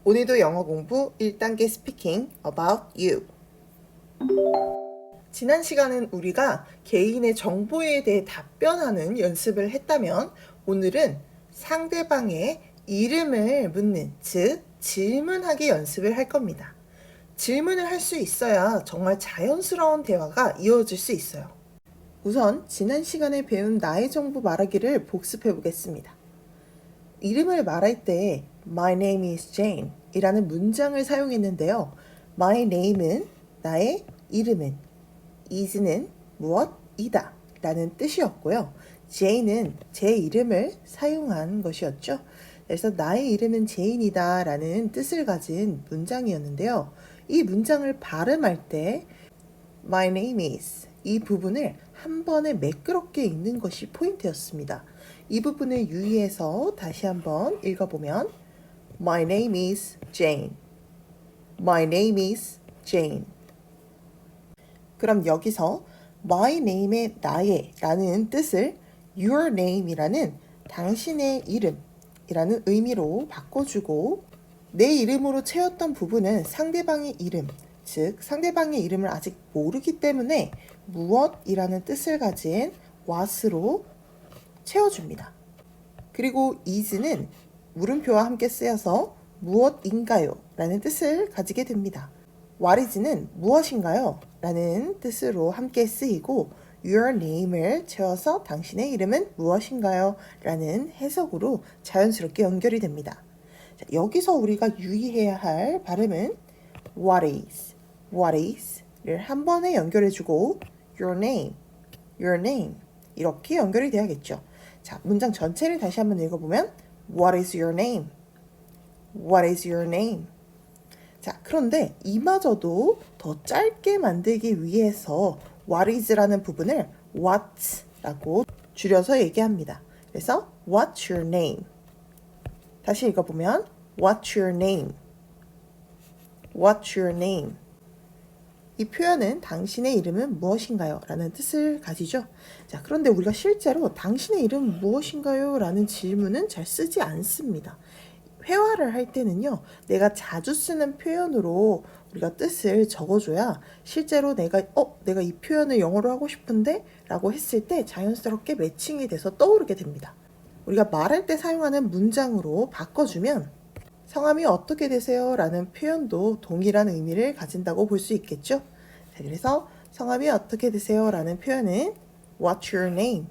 오늘도 영어 공부 1단계 Speaking About You. 지난 시간은 우리가 개인의 정보에 대해 답변하는 연습을 했다면 오늘은 상대방의 이름을 묻는, 즉 질문하기 연습을 할 겁니다. 질문을 할 수 있어야 정말 자연스러운 대화가 이어질 수 있어요. 우선 지난 시간에 배운 나의 정보 말하기를 복습해 보겠습니다. 이름을 말할 때 My name is Jane 이라는 문장을 사용했는데요. My name은 나의 이름은, is는 무엇이다 라는 뜻이었고요. Jane은 제 이름을 사용한 것이었죠. 그래서 나의 이름은 제인이다 라는 뜻을 가진 문장이었는데요. 이 문장을 발음할 때 My name is 이 부분을 한 번에 매끄럽게 읽는 것이 포인트였습니다. 이 부분을 유의해서 다시 한번 읽어보면 My name is Jane. My name is Jane. 그럼 여기서 My name의 나의 라는 뜻을 Your name이라는 당신의 이름이라는 의미로 바꿔주고 내 이름으로 채웠던 부분은 상대방의 이름, 즉 상대방의 이름을 아직 모르기 때문에 무엇이라는 뜻을 가진 what으로 채워줍니다. 그리고 is는 물음표와 함께 쓰여서 무엇인가요? 라는 뜻을 가지게 됩니다. What is는 무엇인가요? 라는 뜻으로 함께 쓰이고 Your name을 채워서 당신의 이름은 무엇인가요? 라는 해석으로 자연스럽게 연결이 됩니다. 자, 여기서 우리가 유의해야 할 발음은 What is를 한 번에 연결해주고 Your name 이렇게 연결이 돼야겠죠. 자, 문장 전체를 다시 한번 읽어보면 What is your name? What is your name? 자, 그런데 이마저도 더 짧게 만들기 위해서 What is라는 부분을 What라고 줄여서 얘기합니다. 그래서 What's your name? 다시 읽어보면 What's your name? What's your name? 이 표현은 당신의 이름은 무엇인가요? 라는 뜻을 가지죠. 자, 그런데 우리가 실제로 당신의 이름은 무엇인가요? 라는 질문은 잘 쓰지 않습니다. 회화를 할 때는요, 내가 자주 쓰는 표현으로 우리가 뜻을 적어줘야 실제로 내가 이 표현을 영어로 하고 싶은데 라고 했을 때 자연스럽게 매칭이 돼서 떠오르게 됩니다. 우리가 말할 때 사용하는 문장으로 바꿔주면 성함이 어떻게 되세요? 라는 표현도 동일한 의미를 가진다고 볼 수 있겠죠? 자, 그래서 성함이 어떻게 되세요? 라는 표현은 What's your name?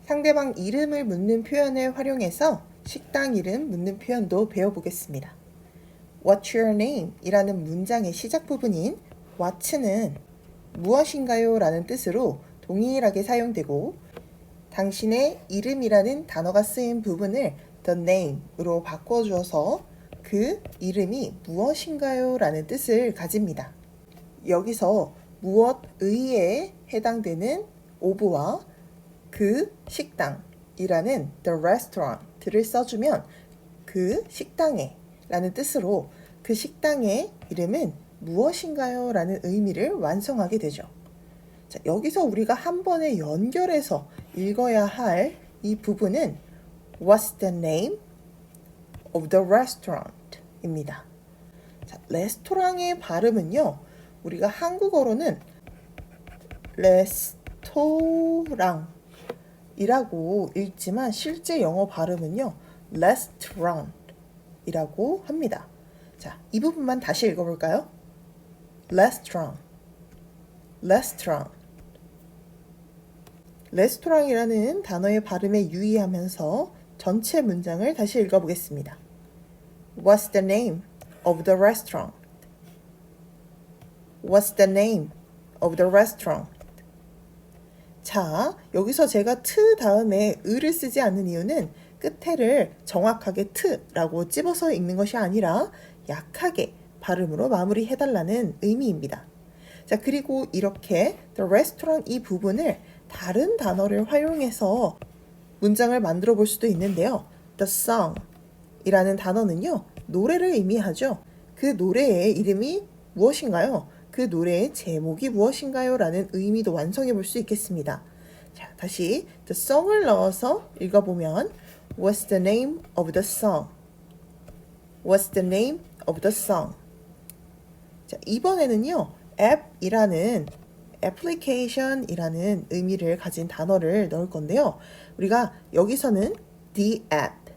상대방 이름을 묻는 표현을 활용해서 식당 이름 묻는 표현도 배워보겠습니다. What's your name? 이라는 문장의 시작 부분인 what는 무엇인가요? 라는 뜻으로 동일하게 사용되고 당신의 이름이라는 단어가 쓰인 부분을 the name으로 바꿔주어서 그 이름이 무엇인가요? 라는 뜻을 가집니다. 여기서 무엇의에 해당되는 of와 그 식당이라는 the restaurant를 써주면 그 식당에 라는 뜻으로 그 식당의 이름은 무엇인가요? 라는 의미를 완성하게 되죠. 자, 여기서 우리가 한 번에 연결해서 읽어야 할 이 부분은 What's the name of the restaurant? 입니다. 자, 레스토랑의 발음은요, 우리가 한국어로는 레스토랑 이라고 읽지만 실제 영어 발음은요, restaurant 이라고 합니다. 자, 이 부분만 다시 읽어볼까요? restaurant. 레스토랑이라는 단어의 발음에 유의하면서 전체 문장을 다시 읽어보겠습니다. What's the name of the restaurant? What's the name of the restaurant? 자, 여기서 제가 트 다음에 을을 쓰지 않는 이유는 끝에를 정확하게 트라고 찝어서 읽는 것이 아니라 약하게 발음으로 마무리해달라는 의미입니다. 자, 그리고 이렇게 the restaurant 이 부분을 다른 단어를 활용해서 문장을 만들어 볼 수도 있는데요. The song 이라는 단어는요, 노래를 의미하죠. 그 노래의 이름이 무엇인가요? 그 노래의 제목이 무엇인가요? 라는 의미도 완성해 볼 수 있겠습니다. 자, 다시 the song을 넣어서 읽어보면 What's the name of the song? What's the name of the song? 자, 이번에는요. 앱이라는 application이라는 의미를 가진 단어를 넣을 건데요. 우리가 여기서는 the app,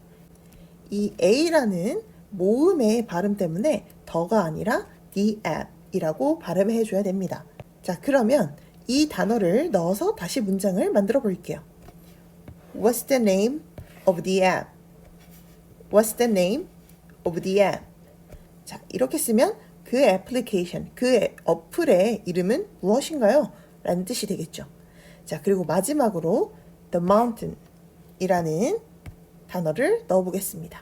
이 A라는 모음의 발음 때문에 더가 아니라 the app이라고 발음해 줘야 됩니다. 자, 그러면 이 단어를 넣어서 다시 문장을 만들어 볼게요. What's the name of the app? What's the name of the app? 자, 이렇게 쓰면 그 애플리케이션, 그 어플의 이름은 무엇인가요? 라는 뜻이 되겠죠. 자, 그리고 마지막으로 the mountain 이라는 단어를 넣어 보겠습니다.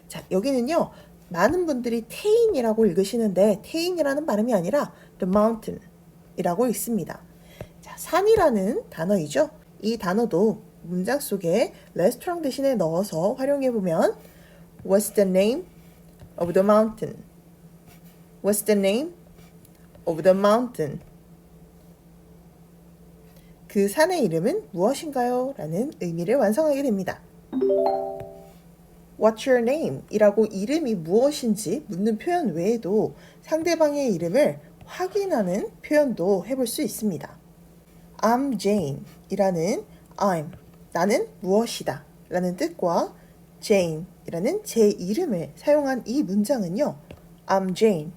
자, 여기는요. 많은 분들이 테인이라고 읽으시는데 테인이라는 발음이 아니라 the mountain 이라고 읽습니다. 자, 산이라는 단어이죠. 이 단어도 문장 속에 레스토랑 대신에 넣어서 활용해 보면 What's the name of the mountain? What's the name of the mountain? 그 산의 이름은 무엇인가요? 라는 의미를 완성하게 됩니다. What's your name? 이라고 이름이 무엇인지 묻는 표현 외에도 상대방의 이름을 확인하는 표현도 해볼 수 있습니다. I'm Jane 이라는 I'm, 나는 무엇이다 라는 뜻과 Jane 이라는 제 이름을 사용한 이 문장은요. I'm Jane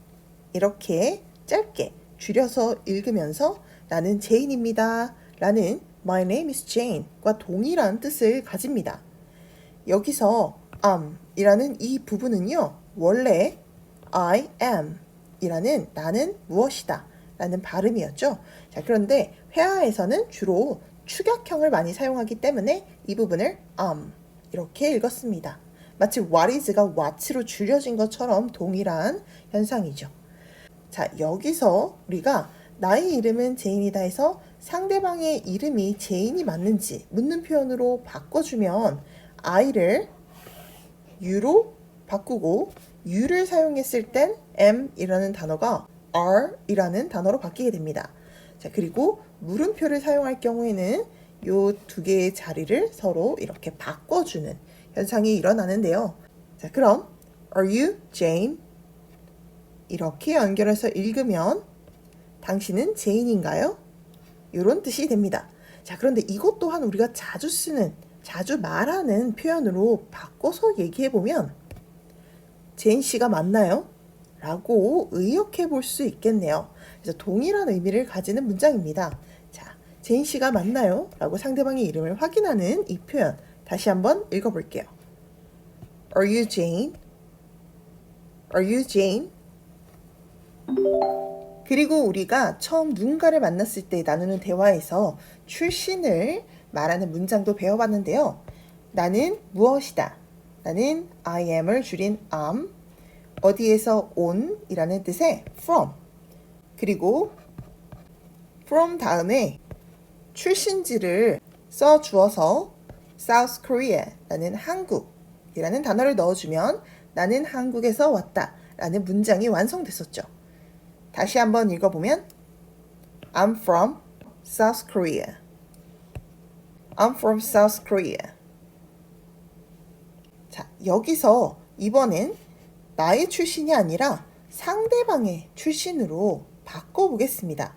이렇게 짧게 줄여서 읽으면서 나는 제인입니다 라는 My name is Jane과 동일한 뜻을 가집니다. 여기서 am 이라는 이 부분은요. 원래 I am 이라는 나는 무엇이다 라는 발음이었죠. 자, 그런데 회화에서는 주로 축약형을 많이 사용하기 때문에 이 부분을 am 이렇게 읽었습니다. 마치 what is가 what로 줄여진 것처럼 동일한 현상이죠. 자, 여기서 우리가 나의 이름은 제인이다 해서 상대방의 이름이 제인이 맞는지 묻는 표현으로 바꿔주면 I를 U로 바꾸고 U를 사용했을 땐 M이라는 단어가 R이라는 단어로 바뀌게 됩니다. 자, 그리고 물음표를 사용할 경우에는 이 두 개의 자리를 서로 이렇게 바꿔주는 현상이 일어나는데요. 자, 그럼 Are you Jane? 이렇게 연결해서 읽으면 당신은 제인인가요? 이런 뜻이 됩니다. 자, 그런데 이것 또한 우리가 자주 쓰는, 자주 말하는 표현으로 바꿔서 얘기해보면 제인 씨가 맞나요? 라고 의역해 볼 수 있겠네요. 그래서 동일한 의미를 가지는 문장입니다. 자, 제인 씨가 맞나요? 라고 상대방의 이름을 확인하는 이 표현 다시 한번 읽어볼게요. Are you Jane? Are you Jane? 그리고 우리가 처음 누군가를 만났을 때 나누는 대화에서 출신을 말하는 문장도 배워봤는데요. 나는 무엇이다. 나는 I am을 줄인 am, 어디에서 온 이라는 뜻의 from, 그리고 from 다음에 출신지를 써주어서 South Korea 라는 한국이라는 단어를 넣어주면 나는 한국에서 왔다 라는 문장이 완성됐었죠. 다시 한번 읽어보면 I'm from South Korea. I'm from South Korea. 자, 여기서 이번엔 나의 출신이 아니라 상대방의 출신으로 바꿔보겠습니다.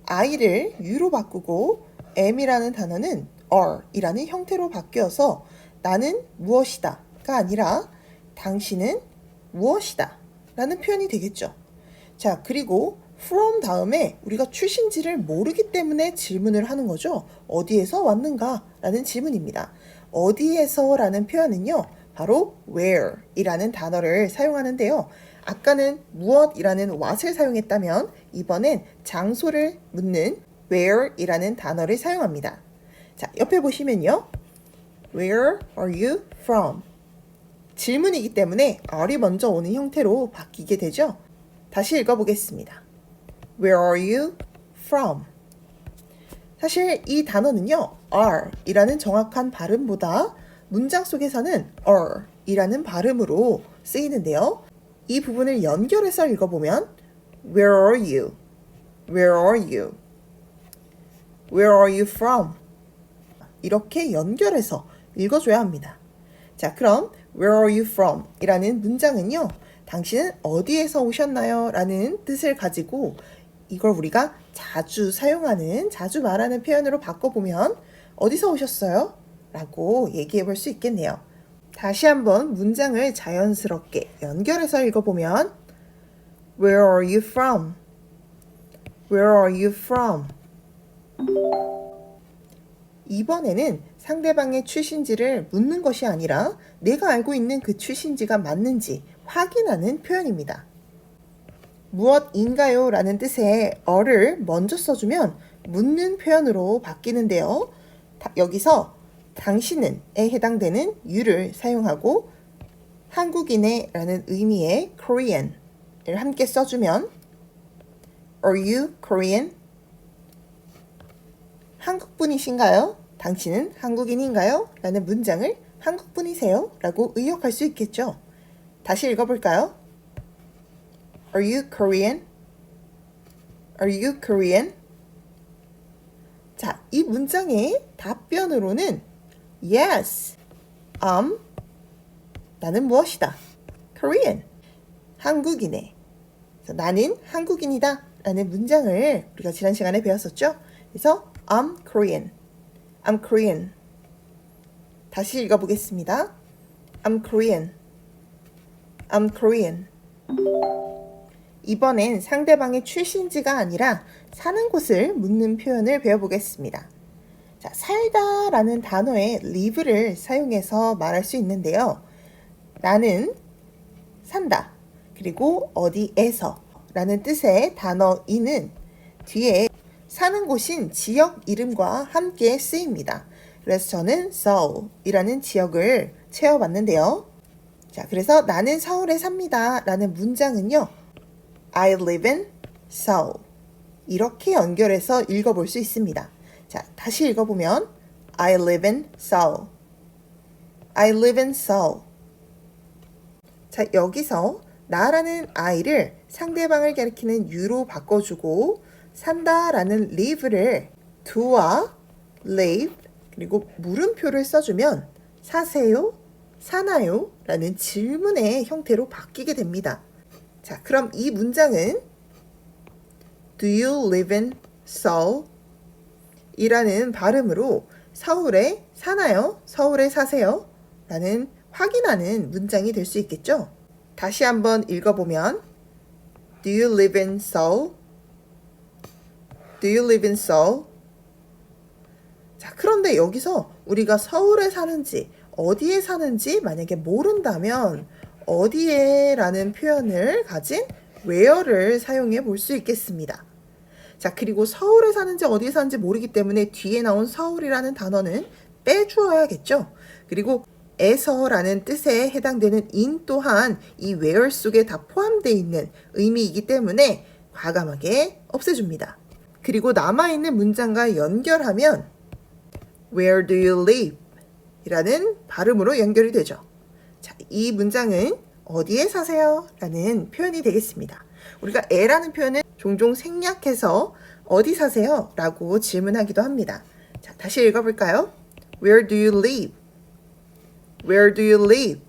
I를 U로 바꾸고 M이라는 단어는 R이라는 형태로 바뀌어서 나는 무엇이다가 아니라 당신은 무엇이다 라는 표현이 되겠죠. 자, 그리고 from 다음에 우리가 출신지를 모르기 때문에 질문을 하는 거죠. 어디에서 왔는가? 라는 질문입니다. 어디에서 라는 표현은요. 바로 where 이라는 단어를 사용하는데요. 아까는 무엇이라는 what을 사용했다면 이번엔 장소를 묻는 where 이라는 단어를 사용합니다. 자, 옆에 보시면요. Where are you from? 질문이기 때문에 R이 먼저 오는 형태로 바뀌게 되죠. 다시 읽어보겠습니다. Where are you from? 사실 이 단어는요. are 이라는 정확한 발음보다 문장 속에서는 이라는 발음으로 쓰이는데요. 이 부분을 연결해서 읽어보면 Where are you? Where are you? Where are you from? 이렇게 연결해서 읽어줘야 합니다. 자, 그럼 Where are you from? 이라는 문장은요. 당신은 어디에서 오셨나요? 라는 뜻을 가지고 이걸 우리가 자주 사용하는, 자주 말하는 표현으로 바꿔보면 어디서 오셨어요? 라고 얘기해 볼 수 있겠네요. 다시 한번 문장을 자연스럽게 연결해서 읽어보면 Where are you from? Where are you from? 이번에는 상대방의 출신지를 묻는 것이 아니라 내가 알고 있는 그 출신지가 맞는지 확인하는 표현입니다. 무엇인가요? 라는 뜻의 어를 먼저 써주면 묻는 표현으로 바뀌는데요. 여기서 당신은에 해당되는 you를 사용하고 한국인의 라는 의미의 Korean을 함께 써주면 Are you Korean? 한국분이신가요? 당신은 한국인인가요? 라는 문장을 한국분이세요? 라고 의역할 수 있겠죠. 다시 읽어볼까요? Are you Korean? Are you Korean? 자, 이 문장의 답변으로는 Yes, 나는 무엇이다? Korean, 한국인에. 나는 한국인이다 라는 문장을 우리가 지난 시간에 배웠었죠. 그래서 I'm Korean, I'm Korean. 다시 읽어보겠습니다. I'm Korean, I'm Korean. 이번엔 상대방의 출신지가 아니라 사는 곳을 묻는 표현을 배워보겠습니다. 자, 살다 라는 단어의 live를 사용해서 말할 수 있는데요. 나는 산다. 그리고 어디에서 라는 뜻의 단어 in은 뒤에 사는 곳인 지역 이름과 함께 쓰입니다. 그래서 저는 서울이라는 지역을 채워봤는데요. 자, 그래서 나는 서울에 삽니다 라는 문장은요. I live in Seoul. 이렇게 연결해서 읽어볼 수 있습니다. 자, 다시 읽어보면 I live in Seoul. I live in Seoul. 자, 여기서 나라는 I를 상대방을 가리키는 you로 바꿔주고 산다 라는 live를 do와 live 그리고 물음표를 써주면 사세요? 사나요? 라는 질문의 형태로 바뀌게 됩니다. 자, 그럼 이 문장은 Do you live in Seoul? 이라는 발음으로 서울에 사나요? 서울에 사세요? 라는 확인하는 문장이 될 수 있겠죠? 다시 한번 읽어보면 Do you live in Seoul? Do you live in Seoul? 자, 그런데 여기서 우리가 서울에 사는지 어디에 사는지 만약에 모른다면 어디에 라는 표현을 가진 where를 사용해 볼 수 있겠습니다. 자, 그리고 서울에 사는지 어디에 사는지 모르기 때문에 뒤에 나온 서울이라는 단어는 빼주어야겠죠. 그리고 에서라는 뜻에 해당되는 in 또한 이 where 속에 다 포함되어 있는 의미이기 때문에 과감하게 없애줍니다. 그리고 남아있는 문장과 연결하면 Where do you live? 이라는 발음으로 연결이 되죠. 자, 이 문장은 어디에 사세요? 라는 표현이 되겠습니다. 우리가 에라는 표현은 종종 생략해서 어디 사세요? 라고 질문하기도 합니다. 자, 다시 읽어볼까요? Where do you live? Where do you live?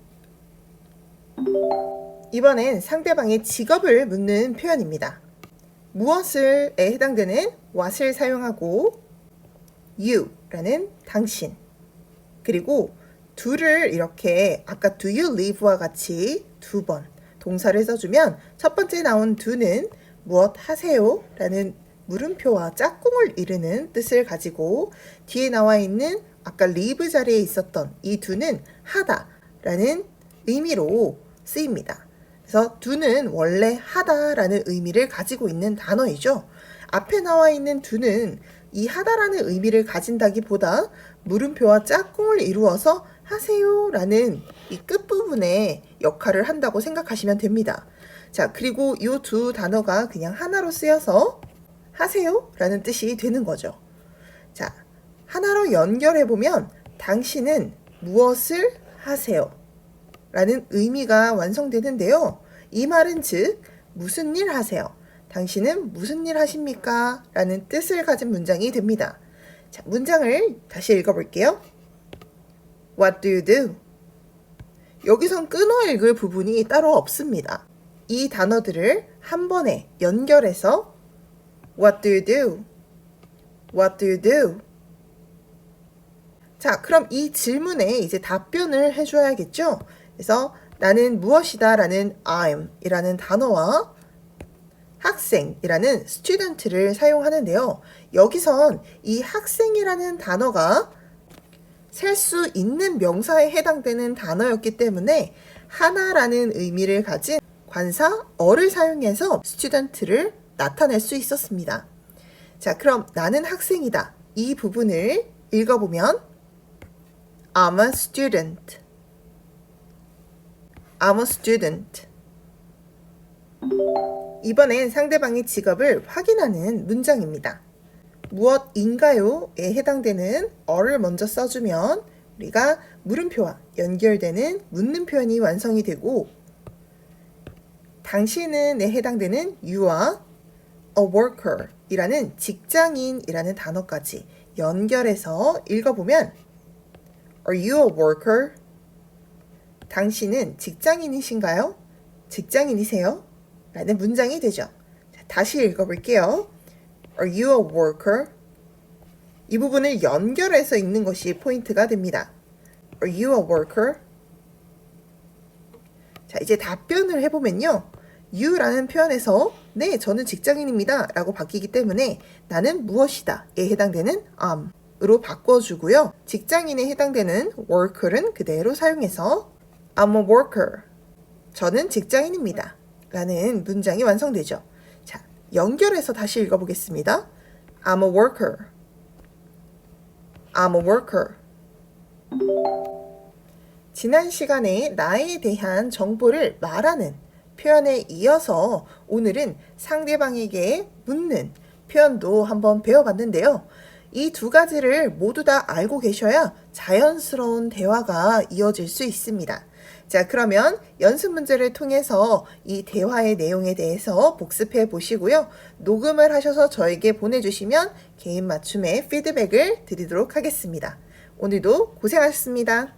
이번엔 상대방의 직업을 묻는 표현입니다. 무엇을에 해당되는 what을 사용하고 you라는 당신 그리고 do를 이렇게 아까 do you live와 같이 두 번 동사를 써주면 첫 번째 나온 do는 무엇 하세요? 라는 물음표와 짝꿍을 이루는 뜻을 가지고 뒤에 나와 있는 아까 live 자리에 있었던 이 do는 하다 라는 의미로 쓰입니다. 그래서 do는 원래 하다라는 의미를 가지고 있는 단어이죠. 앞에 나와 있는 do는 이 하다라는 의미를 가진다기보다 물음표와 짝꿍을 이루어서 하세요 라는 이 끝부분에 역할을 한다고 생각하시면 됩니다. 자, 그리고 이 두 단어가 그냥 하나로 쓰여서 하세요 라는 뜻이 되는 거죠. 자, 하나로 연결해보면 당신은 무엇을 하세요? 라는 의미가 완성되는데요. 이 말은 즉 무슨 일 하세요? 당신은 무슨 일 하십니까? 라는 뜻을 가진 문장이 됩니다. 자, 문장을 다시 읽어볼게요. What do you do? 여기선 끊어 읽을 부분이 따로 없습니다. 이 단어들을 한 번에 연결해서 What do you do? What do you do? 자, 그럼 이 질문에 이제 답변을 해줘야겠죠? 그래서 나는 무엇이다 라는 I'm 이라는 단어와 학생이라는 student를 사용하는데요. 여기선 이 학생이라는 단어가 셀 수 있는 명사에 해당되는 단어였기 때문에 하나라는 의미를 가진 관사 어를 사용해서 student를 나타낼 수 있었습니다. 자, 그럼 나는 학생이다. 이 부분을 읽어보면 I'm a student. I'm a student. 이번엔 상대방의 직업을 확인하는 문장입니다. 무엇인가요?에 해당되는 어를 먼저 써주면 우리가 물음표와 연결되는 묻는 표현이 완성이 되고 당신은에 해당되는 you와 a worker 이라는 직장인이라는 단어까지 연결해서 읽어보면 Are you a worker? 당신은 직장인이신가요? 직장인이세요? 라는 문장이 되죠. 자, 다시 읽어볼게요. Are you a worker? 이 부분을 연결해서 읽는 것이 포인트가 됩니다. Are you a worker? 자, 이제 답변을 해보면요. you라는 표현에서 네, 저는 직장인입니다 라고 바뀌기 때문에 나는 무엇이다 에 해당되는 am으로 바꿔주고요. 직장인에 해당되는 worker은 그대로 사용해서 I'm a worker. 저는 직장인입니다 라는 문장이 완성되죠. 자, 연결해서 다시 읽어보겠습니다. I'm a worker. I'm a worker. 지난 시간에 나에 대한 정보를 말하는 표현에 이어서 오늘은 상대방에게 묻는 표현도 한번 배워봤는데요. 이 두 가지를 모두 다 알고 계셔야 자연스러운 대화가 이어질 수 있습니다. 자, 그러면 연습 문제를 통해서 이 대화의 내용에 대해서 복습해 보시고요. 녹음을 하셔서 저에게 보내주시면 개인 맞춤의 피드백을 드리도록 하겠습니다. 오늘도 고생하셨습니다.